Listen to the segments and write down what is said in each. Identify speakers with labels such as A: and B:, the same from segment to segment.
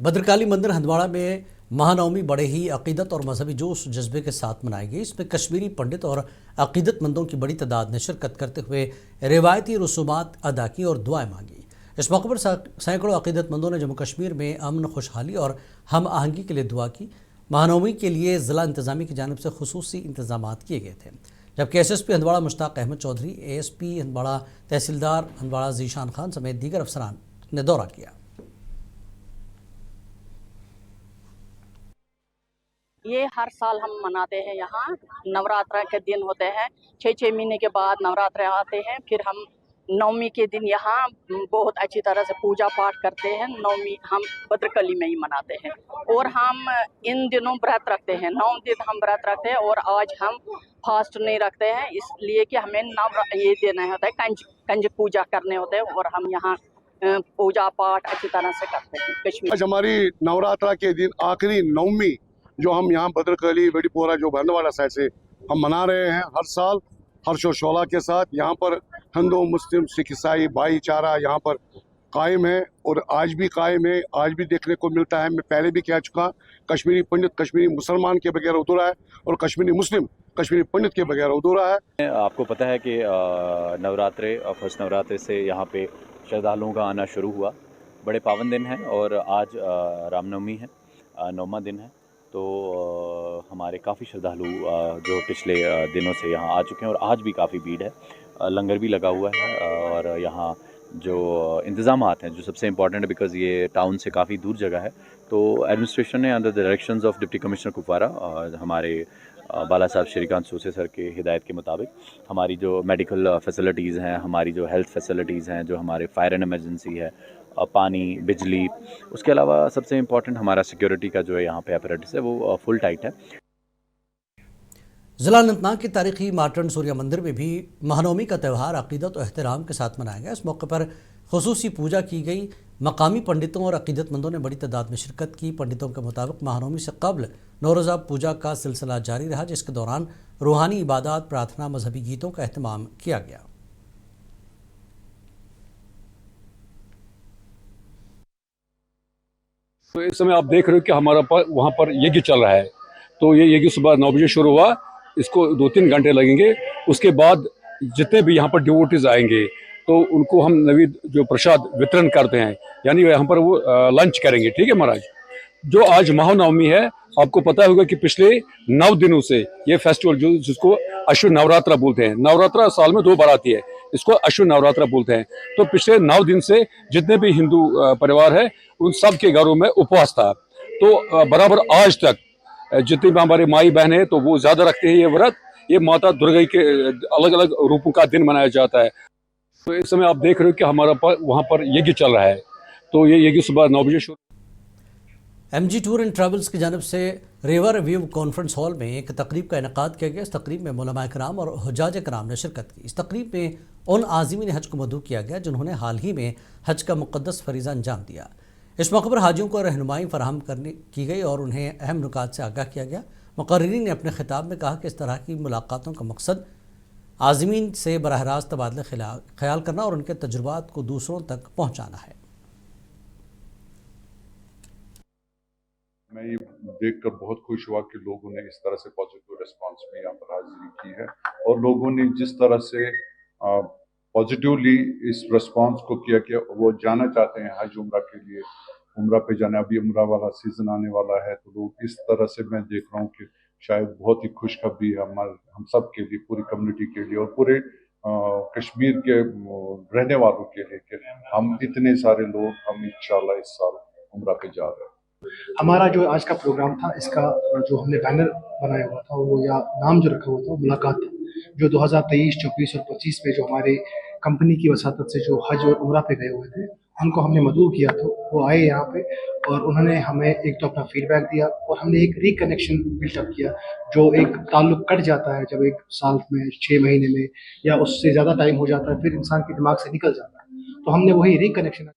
A: भद्रकाली मंदिर हंदवाड़ा में महानवमी बड़े ही अकीदत और मजहबी जोश जज्बे के साथ मनाई गई। इसमें कश्मीरी पंडित और अकीदतमंदों की बड़ी तादाद ने शिरकत करते हुए रिवायती रसूमात अदा की और दुआएं मांगी। इस मौके पर सैकड़ों अकीदतमंदों ने जम्मू कश्मीर में अमन, खुशहाली और हम आहंगी के लिए दुआ की। महानवमी के लिए ज़िला इंतज़ामिया की जानिब से खुसूसी इंतजामात किए गए थे, जबकि SSP हंदवाड़ा मुश्ताक अहमद चौधरी, ASP हंदवाड़ा, तहसीलदार हंदवाड़ा ज़ीशान खान समेत दीगर अफसरान ने दौरा किया।
B: ये हर साल हम मनाते हैं। यहाँ नवरात्र के दिन होते हैं, 6 महीने के बाद नवरात्र आते हैं। फिर हम नवमी के दिन यहाँ बहुत अच्छी तरह से पूजा पाठ करते हैं। नवमी हम भद्रकली में ही मनाते हैं और हम इन दिनों व्रत रखते हैं। 9 दिन हम व्रत रखते हैं और आज हम फास्ट नहीं रखते हैं, इसलिए कि हमें ये देना होता है, कंज पूजा करने होते हैं और हम यहाँ पूजा पाठ अच्छी तरह से करते हैं कश्मीर।
C: आज हमारी नवरात्रा के दिन आखिरी नवमी जो हम यहाँ भद्रकली वेडीपोरा जो हंदवाड़ा साइड से हम मना रहे हैं, हर साल हर्षोल्लास के साथ। यहाँ पर हिंदू, मुस्लिम, सिख, ईसाई भाईचारा यहाँ पर कायम है और आज भी कायम है। आज भी देखने को मिलता है, मैं पहले भी कह चुका, कश्मीरी पंडित कश्मीरी मुसलमान के बगैर अधूरा है और कश्मीरी मुस्लिम कश्मीरी पंडित के बगैर अधूरा है।
D: आपको पता है कि नवरात्रे और फर्स्ट नवरात्रे से यहाँ पे श्रद्धालुओं का आना शुरू हुआ। बड़े पावन दिन हैं और आज रामनवमी है, 9वां दिन है। तो हमारे काफ़ी श्रद्धालु जो पिछले दिनों से यहाँ आ चुके हैं और आज भी काफ़ी भीड़ है। लंगर भी लगा हुआ है और यहाँ जो इंतज़ामात हैं, जो सबसे इम्पॉर्टेंट है बिकॉज़ ये टाउन से काफ़ी दूर जगह है, तो एडमिनिस्ट्रेशन ने under the directions of deputy commissioner Kupwara और हमारे बाला साहब श्रीकांत सोसे सर के हिदायत के मुताबिक हमारी जो मेडिकल फैसिलिटीज़ हैं, हमारी जो हेल्थ फैसिलिटीज़ हैं, जो हमारे फायर एंड एमरजेंसी है, पानी, बिजली, उसके अलावा सबसे इम्पॉर्टेंट हमारा सिक्योरिटी का जो है यहाँ पे अपैरेटस है वो फुल टाइट है।
A: ज़िला अनंतनाग के तारीखी मार्टन सूर्य मंदिर में भी महानवमी का त्यौहार अकीदत और एहतराम के साथ मनाया गया। इस मौके पर खुसूसी पूजा की गई। मकामी पंडितों और अकीदतमंदों ने बड़ी तादाद में शिरकत की। पंडितों के मुताबिक महानवमी से कबल नौरोज़ा पूजा का सिलसिला जारी रहा, जिसके दौरान रूहानी इबादत, प्रार्थना, मजहबी गीतों का एहतमाम किया गया।
E: तो इस समय आप देख रहे हो कि हमारा वहाँ पर यज्ञ चल रहा है। तो ये यज्ञ सुबह 9 बजे शुरू हुआ, इसको 2-3 घंटे लगेंगे। उसके बाद जितने भी यहाँ पर डिवोटीज आएंगे तो उनको हम नवीद जो प्रसाद वितरण करते हैं, यानी यहाँ पर वो लंच करेंगे। ठीक है महाराज। जो आज महानवमी है, आपको पता होगा कि पिछले 9 दिनों से ये फेस्टिवल जिसको अश्व नवरात्रा बोलते हैं, नवरात्रा साल में 2 बार आती है, इसको अश्व नवरात्रा बोलते हैं। तो पिछले 9 दिन से जितने भी हिंदू परिवार है उन सब के घरों में उपवास था। तो बराबर आज तक जितनी भी हमारे माई बहन है तो वो ज्यादा रखते हैं ये व्रत। ये माता दुर्गा के अलग अलग रूपों का दिन मनाया जाता है। तो इस समय आप देख रहे हो कि हमारा वहाँ पर यज्ञ चल रहा है। तो ये यज्ञ सुबह 9 बजे शुरू।
A: MG टूर एंड ट्रैवल्स की जानिब से रिवर व्यू कॉन्फ्रेंस हॉल में एक तकरीब का इनेकाद किया गया। इस तकरीब में उलमाए कराम और हुज्जाज कराम ने शिरकत की। इस तकरीब में उन आज़मीन हज को मदऊ किया गया जिन्होंने हाल ही में हज का मुक़द्दस फरीज़ा अंजाम दिया। इस मौके पर हाजियों को रहनुमाई फराहम की गई और उन्हें अहम नुकात से आगाह किया गया। मुक़र्रिरीन ने अपने खिताब में कहा कि इस तरह की मुलाकातों का मकसद आज़मीन से बराह रास्त तबादला ख्याल करना और उनके तजुर्बात को दूसरों तक पहुँचाना है।
F: मैं ये देखकर बहुत खुश हुआ कि लोगों ने इस तरह से पॉजिटिव रिस्पांस में यहाँ पर हाजिरी की है और लोगों ने जिस तरह से पॉजिटिवली इस रिस्पांस को किया कि वो जाना चाहते हैं हज उम्रा के लिए, उम्रा पे जाना। अभी उम्रा वाला सीजन आने वाला है, तो लोग इस तरह से मैं देख रहा हूँ कि शायद बहुत ही खुशखबरी है हम सब के लिए, पूरी कम्युनिटी के लिए और पूरे कश्मीर के रहने वालों के लिए कि हम इतने सारे लोग हम इंशाल्लाह इस साल उम्रा पे जा रहे हैं।
G: हमारा जो आज का प्रोग्राम था, इसका जो हमने बैनर बनाया हुआ था वो या नाम जो रखा हुआ था वो मुलाकात था, जो 2023, 24 और 25 में जो हमारे कंपनी की वसातत से जो हज और उम्रा पे गए हुए थे उनको हमने मदऊ किया। तो वो आए यहाँ पे और उन्होंने हमें एक तो अपना फीडबैक दिया और हमने एक रिकनेक्शन बिल्टअप किया। जो एक ताल्लुक कट जाता है जब एक साल में, 6 महीने में या उससे ज़्यादा टाइम हो जाता है, फिर इंसान के दिमाग से निकल जाता है, तो हमने वही रिकनेक्शन।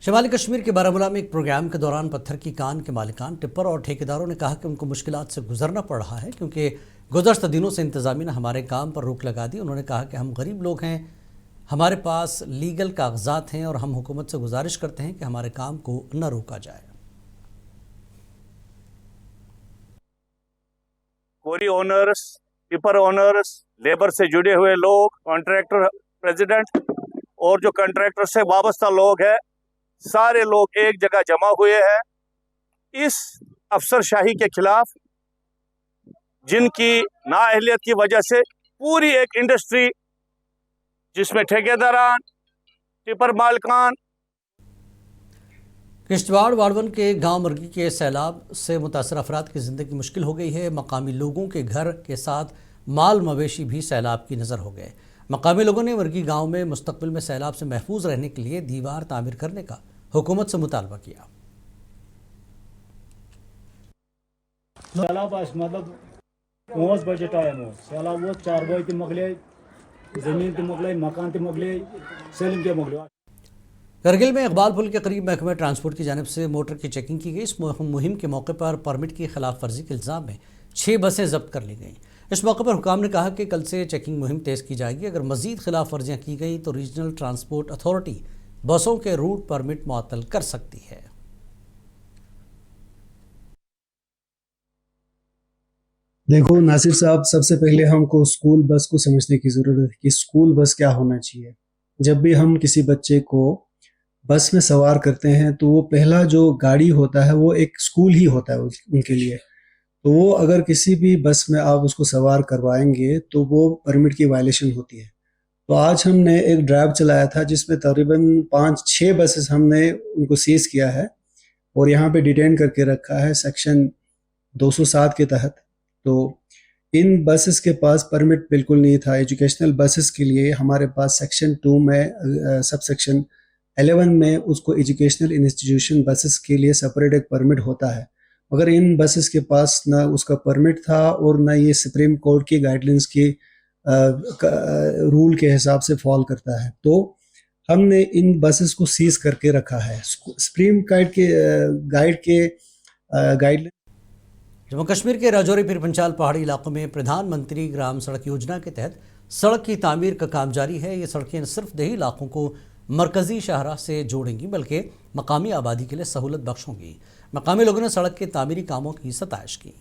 A: शिमाली कश्मीर के बारामूला में एक प्रोग्राम के दौरान पत्थर की कान के मालिकान, टिप्पर और ठेकेदारों ने कहा कि उनको मुश्किलात से गुजरना पड़ रहा है क्योंकि गुज़श्ता दिनों से इंतज़ामिया ने हमारे काम पर रोक लगा दी। उन्होंने कहा कि हम गरीब लोग हैं, हमारे पास लीगल कागजात हैं और हम हुकूमत से गुजारिश करते हैं कि हमारे काम को न रोका जाए।
H: क्वारी ओनर्स, टिपर ओनर्स, लेबर से जुड़े हुए लोग, कॉन्ट्रैक्टर प्रेसिडेंट और जो कॉन्ट्रैक्टर से वाबस्ता लोग हैं, सारे लोग एक जगह जमा हुए हैं इस अफसरशाही के खिलाफ, जिनकी नाअहलियत की वजह से पूरी एक इंडस्ट्री जिसमें ठेकेदारान, टिपर मालिकान,
A: किश्तवाड़ वाड़वन के गांव मरगी के सैलाब से मुतासर अफराद की ज़िंदगी मुश्किल हो गई है। मकामी लोगों के घर के साथ माल मवेशी भी सैलाब की नज़र हो गए। मकामी लोगों ने मरगी गांव में मुस्तकबिल में सैलाब से महफूज रहने के लिए दीवार तामीर करने का हुकूमत से मुतालबा किया।
I: सैलाब मतलब 5 बजे टाइम हो, सैलाब वो 4 बजे तक मकले, ज़मीन तक मकले, मकान तक मकले, सैलिम के मकले।
A: करगिल में इकबाल पुल के करीब महकमा ट्रांसपोर्ट की जानिब से मोटर की चेकिंग की गई। इस मुहिम के मौके पर परमिट की खिलाफ वर्जी के इल्ज़ाम में 6 बसें जब्त कर ली गईं। इस मौके पर हुकाम ने कहा कि कल से चेकिंग मुहिम तेज़ की जाएगी। अगर मज़ीद खिलाफ वर्जियाँ की गई तो रीजनल ट्रांसपोर्ट अथॉरिटी बसों के रूट परमिट मुअत्तल कर सकती है।
J: देखो नासिर साहब, सबसे पहले हमको स्कूल बस को समझने की ज़रूरत है कि स्कूल बस क्या होना चाहिए। जब भी हम किसी बच्चे को बस में सवार करते हैं तो वो पहला जो गाड़ी होता है वो एक स्कूल ही होता है उनके लिए। तो वो अगर किसी भी बस में आप उसको सवार करवाएंगे तो वो परमिट की वायलेशन होती है। तो आज हमने एक ड्राइव चलाया था जिसमें तकरीबन 5-6 बसेस हमने उनको सीज किया है और यहाँ पे डिटेन करके रखा है सेक्शन 207 के तहत। तो इन बसेस के पास परमिट बिल्कुल नहीं था। एजुकेशनल बसेस के लिए हमारे पास सेक्शन 2 में सब सेक्शन 11 में उसको एजुकेशनल इंस्टीट्यूशन बसेस के लिए सेपरेट एक परमिट होता है, मगर इन बसेस के पास ना उसका परमिट था और ना ये सुप्रीम कोर्ट की गाइडलाइंस की रूल के हिसाब से फॉलो करता है। तो हमने इन बसेस को सीज करके रखा है। सुप्रीम गाइडलाइन
A: जम्मू कश्मीर के राजौरी पीर पंचाल पहाड़ी इलाकों में प्रधानमंत्री ग्राम सड़क योजना के तहत सड़क की तामीर का काम जारी है। ये सड़कें न सिर्फ देही इलाकों को मरकजी शाहराह से जोड़ेंगी बल्कि मकामी आबादी के लिए सहूलत बख्श होंगी। मकामी लोगों ने सड़क के तामीरी कामों की सताइश की।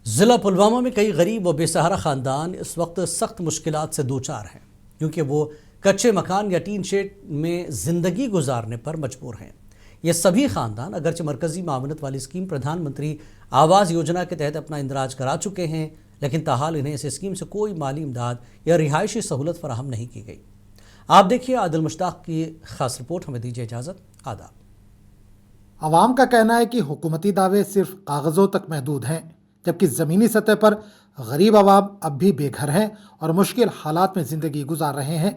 A: ज़िला पुलवामा में कई गरीब व बेसहारा ख़ानदान इस वक्त सख्त मुश्किलात से दो चार हैं क्योंकि वो कच्चे मकान या टीन शेड में ज़िंदगी गुजारने पर मजबूर हैं। ये सभी ख़ानदान अगरचे मरकज़ी मामनत वाली स्कीम प्रधानमंत्री आवास योजना के तहत अपना इंदराज करा चुके हैं, लेकिन ताहाल इन्हें इस स्कीम से कोई माली इमदाद या रिहायशी सहूलत फराहम नहीं की गई। आप देखिए आदिल मुश्ताक की खास रिपोर्ट। हमें दीजिए इजाज़त। आदाब।
K: आवाम का कहना है कि हुकूमती दावे सिर्फ कागज़ों तक महदूद हैं, जबकि ज़मीनी सतह पर गरीब आवाम अब भी बेघर हैं और मुश्किल हालात में ज़िंदगी गुजार रहे हैं।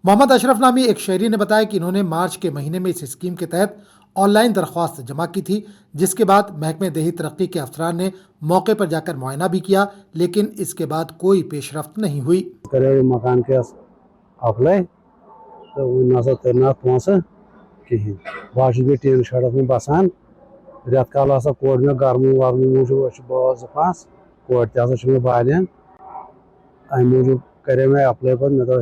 K: मोहम्मद अशरफ नामी एक शहरी ने बताया कि इन्होंने मार्च के महीने में इस स्कीम के तहत ऑनलाइन दरख्वास्त जमा की थी, जिसके बाद महकमे देही तरक्की के अफसरान ने मौके पर जाकर मुआयना भी किया, लेकिन इसके बाद कोई पेशरफ्त नहीं हुई।
L: मकान के अप्लाई तो कहें बह टीन शेडस में बसान रेत काल कोड में गर्मी वर्मी मूजूब बहुत 5 कोड ते बालियान अमे मूजूब करे मैं अप्लाई पे मे तो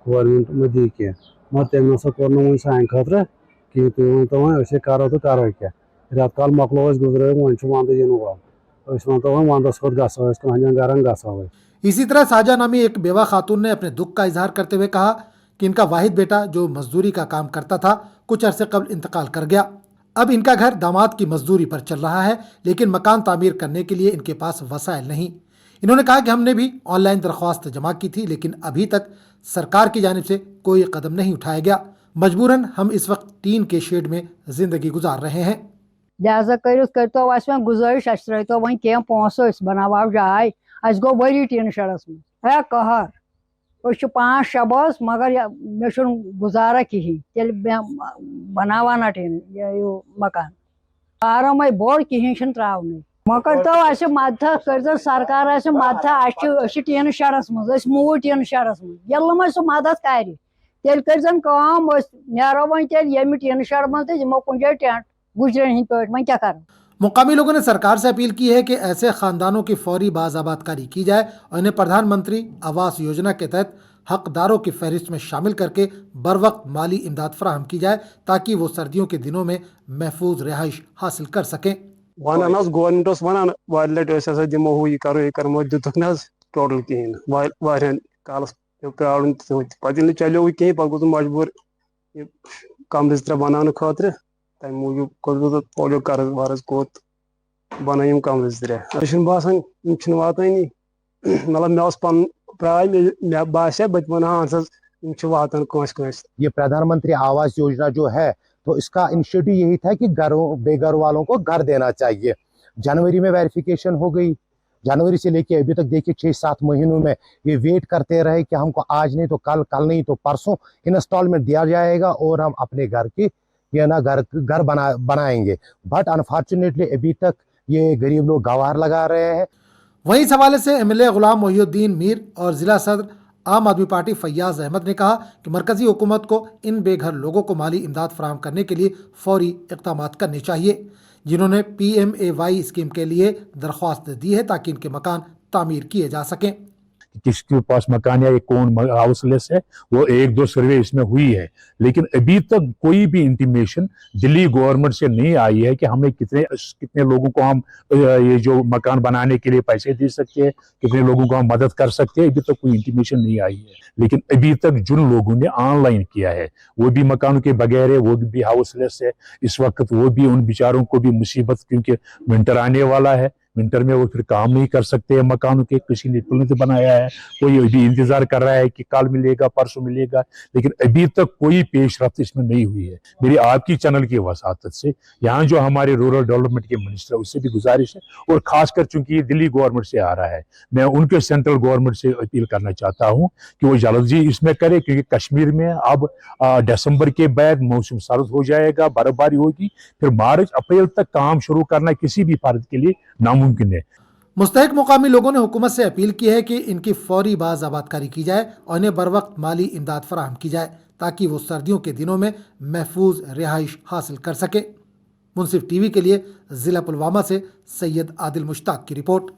L: गवर्नमेंट में दी कह मगर तम ना कोर वन सान खतर कहें तुम तो वो करो तो करो क्या रेत काल मकलो गुजर वन वंद इन वाल वो वंदस पे गो कहन गरन गो।
K: इसी तरह साजा नामी एक बेवा खातून ने अपने दुख का इजहार करते हुए कहा कि इनका वाहिद बेटा जो मजदूरी का काम करता था कुछ अरसे कबल इंतकाल कर गया। अब इनका घर दामाद की मजदूरी पर चल रहा है, लेकिन मकान तामीर करने के लिए इनके पास वसाइल नहीं। इन्होंने कहा कि हमने भी ऑनलाइन दरख्वास्त जमा की थी, लेकिन अभी तक सरकार की जानिब से कोई कदम नहीं उठाया गया। मजबूरन हम इस वक्त टीन के शेड में जिंदगी गुजार रहे हैं।
M: लिहाजा कर गुजारिश तो वही कह पोस बनाव जाए गो वरी टीन शेडस में है कहर 5-6 बस मगर मे गुजारा कहें तेल बनावा ना टीन मकान आराम बोड़ कहें त्रावन मगर तो मदद कर सरकार मदद टीन शेडस मज मूव टीन शेडस मज सह मदद कर तेल कर नेरो वो तेल ये टीन शेड मज तो दिमो कुछ टेंट गुजरन हंद पे क्या कर।
K: मुकामी लोगों ने सरकार से अपील की है कि ऐसे खानदानों की फौरी बाज़ाबादकारी की जाए और इन्हें प्रधानमंत्री आवास योजना के तहत हकदारों की फहरिस्त में शामिल करके बर वक्त माली इमदाद फराहम की जाए ताकि वो सर्दियों के दिनों में महफूज रिहाइश हासिल कर सकें।
L: वन गवर्नमेंट वन वाले दिमो हु यह करो दुख न टोटल कहें कालस प्राण पे चलो कहीं पे गो मजबूर कमरे 3 बनाने खतर तम मूजूब गो पोलियो कर्ज वर्ज कोत बन कमरे 3 बसान वातानी मतलब मे पन प्राय मे बासा बत वन वातान कस।
N: ये प्रधानमंत्री आवास योजना जो है तो इसका इनिशिएटिव यही था कि बेघर वालों को घर देना चाहिए। जनवरी में वेरिफिकेशन हो गई, जनवरी से लेके अभी तक देखिए 6-7 महीनों में ये वेट करते रहे कि हमको आज नहीं तो कल, कल नहीं तो परसों इंस्टॉलमेंट दिया जाएगा और हम अपने घर की घर बनाएंगे। बट अनफॉर्चुनेटली अभी तक ये गरीब लोग गवार लगा रहे हैं।
K: वहीं इस हवाले से एमएलए गुलाम मोहिउद्दीन मीर और जिला सदर आम आदमी पार्टी फैयाज अहमद ने कहा कि मरकजी हुकूमत को इन बेघर लोगों को माली इमदाद फराहम करने के लिए फौरी इक़दाम करने चाहिए, जिन्होंने PMAY स्कीम के लिए दरख्वास्त दी है ताकि इनके मकान तामीर किए जा सकें।
E: किसके पास मकान या कौन हाउसलेस है, वो 1-2 सर्वे इसमें हुई है, लेकिन अभी तक कोई भी इंटीमेशन दिल्ली गवर्नमेंट से नहीं आई है कि हमें कितने लोगों को हम ये जो मकान बनाने के लिए पैसे दे सकते हैं, कितने लोगों को हम मदद कर सकते हैं। अभी तक कोई इंटीमेशन नहीं आई है। लेकिन अभी तक जिन लोगों ने ऑनलाइन किया है वो भी मकानों के बगैर है, वो भी हाउसलेस है इस वक्त, वो भी उन बेचारों को भी मुसीबत, क्योंकि विंटर आने वाला है, विंटर में वो फिर काम नहीं कर सकते हैं मकानों के। किसी ने प्लान बनाया है, कोई अभी इंतजार कर रहा है कि कल मिलेगा परसों मिलेगा, लेकिन अभी तक कोई पेशरफ्त इसमें नहीं हुई है। मेरी आपकी चैनल की वसातत से यहाँ जो हमारे रूरल डेवलपमेंट के मिनिस्टर उससे भी गुजारिश है, और खासकर चूंकि ये दिल्ली गवर्नमेंट से आ रहा है, मैं उनके सेंट्रल गवर्नमेंट से अपील करना चाहता हूँ कि वो जल्दी इसमें करे, क्योंकि कश्मीर में अब दिसंबर के बाद मौसम सर्द हो जाएगा, बर्फबारी होगी, फिर मार्च अप्रैल तक काम शुरू करना किसी भी फर्द के लिए नामुमकिन है।
K: मुस्तहिक मुकामी लोगों ने हुकूमत से अपील की है कि इनकी फौरी बाज़ाबादकारी की जाए और इन्हें बर वक्त माली इमदाद फराहम की जाए ताकि वो सर्दियों के दिनों में महफूज रिहाइश हासिल कर सके। मुंसिफ टीवी के लिए ज़िला पुलवामा से सैयद आदिल मुश्ताक की रिपोर्ट।